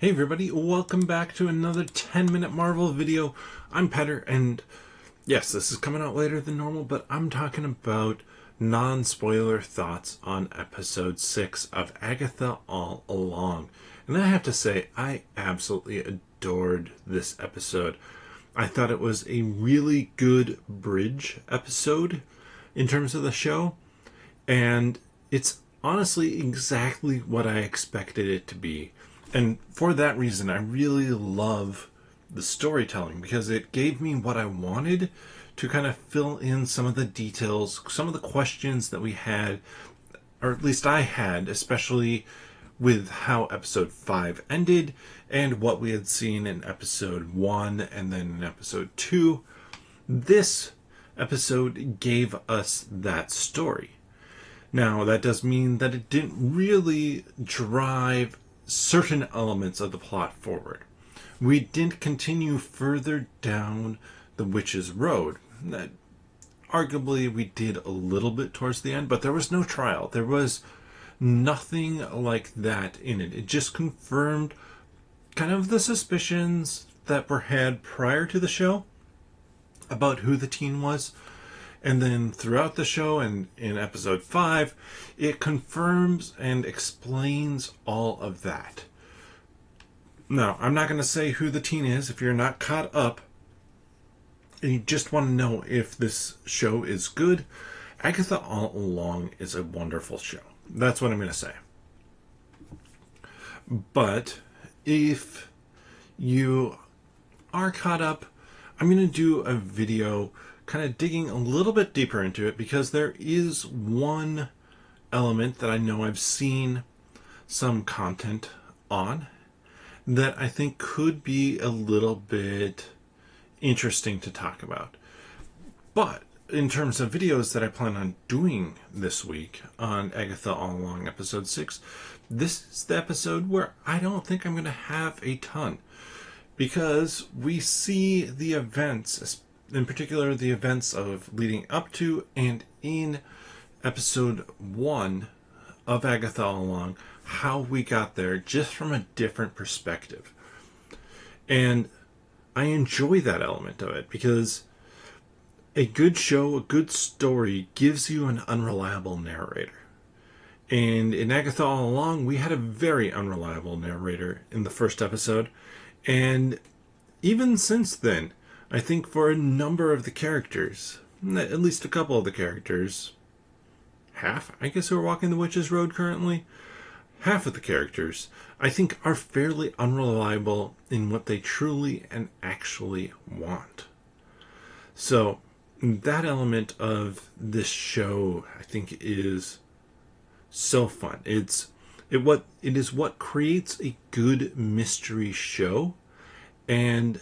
Hey everybody, welcome back to another 10-minute Marvel video. I'm Petter, and yes, this is coming out later than normal, but I'm talking about non-spoiler thoughts on episode 6 of Agatha All Along. And I have to say, I absolutely adored this episode. I thought it was a really good bridge episode in terms of the show, and it's honestly exactly what I expected it to be. And for that reason, I really love the storytelling because it gave me what I wanted to kind of fill in some of the details, some of the questions that we had, or at least I had, especially with how episode 5 ended and what we had seen in episode 1 and then in episode 2. This episode gave us that story. Now, that does mean that it didn't really drive certain elements of the plot forward. We didn't continue further down the witch's road. That arguably we did a little bit towards the end, but there was no trial. There was nothing like that in it. It just confirmed kind of the suspicions that were had prior to the show about who the teen was. And then throughout the show and in episode 5, it confirms and explains all of that. Now, I'm not going to say who the teen is if you're not caught up and you just want to know if this show is good. Agatha All Along is a wonderful show. That's what I'm going to say. But if you are caught up, I'm going to do a video kind of digging a little bit deeper into it because there is one element that I know I've seen some content on that I think could be a little bit interesting to talk about. But in terms of videos that I plan on doing this week on Agatha All Along episode 6, this is the episode where I don't think I'm going to have a ton because we see the events, in particular the events of leading up to and in episode 1 of Agatha All Along, how we got there just from a different perspective. And I enjoy that element of it because a good show, a good story gives you an unreliable narrator. And in Agatha All Along, we had a very unreliable narrator in the first episode. And even since then, I think for a number of the characters, at least a couple of the characters, half, I guess, who are walking the Witch's Road currently, half of the characters, I think, are fairly unreliable in what they truly and actually want. So, that element of this show, I think, is so fun. It is what creates a good mystery show, and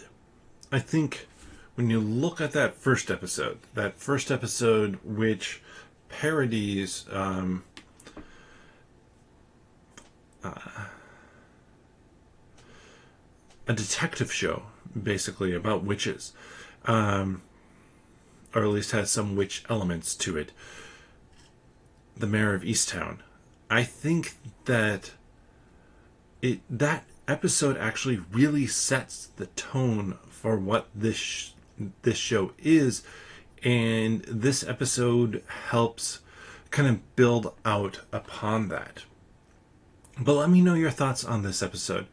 I think when you look at that first episode which parodies a detective show, basically, about witches, or at least has some witch elements to it, The Mayor of Easttown, I think that that episode actually really sets the tone for what this show is, and this episode helps kind of build out upon that. But let me know your thoughts on this episode.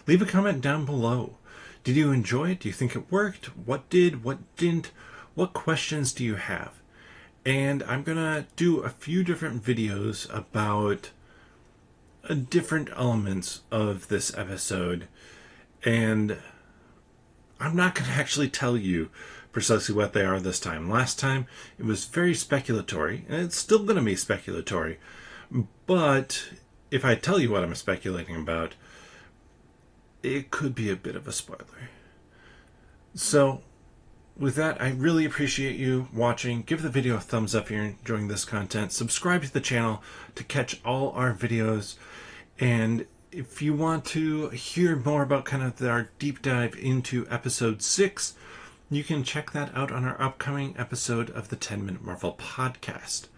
Leave a comment down below. Did you enjoy it? Do you think it worked? What did? What didn't? What questions do you have? And I'm gonna do a few different videos about different elements of this episode, and I'm not going to actually tell you precisely what they are this time. Last time, it was very speculatory, and it's still going to be speculatory. But if I tell you what I'm speculating about, it could be a bit of a spoiler. So, with that, I really appreciate you watching. Give the video a thumbs up if you're enjoying this content. Subscribe to the channel to catch all our videos. And if you want to hear more about kind of our deep dive into episode 6, you can check that out on our upcoming episode of the 10-Minute Marvel podcast.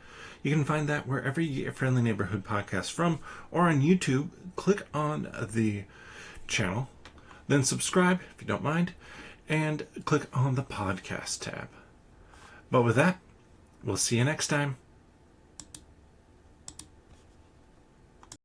You can find that wherever you get your friendly neighborhood podcast from, or on YouTube. Click on the channel, then subscribe if you don't mind, and click on the podcast tab. But with that, we'll see you next time.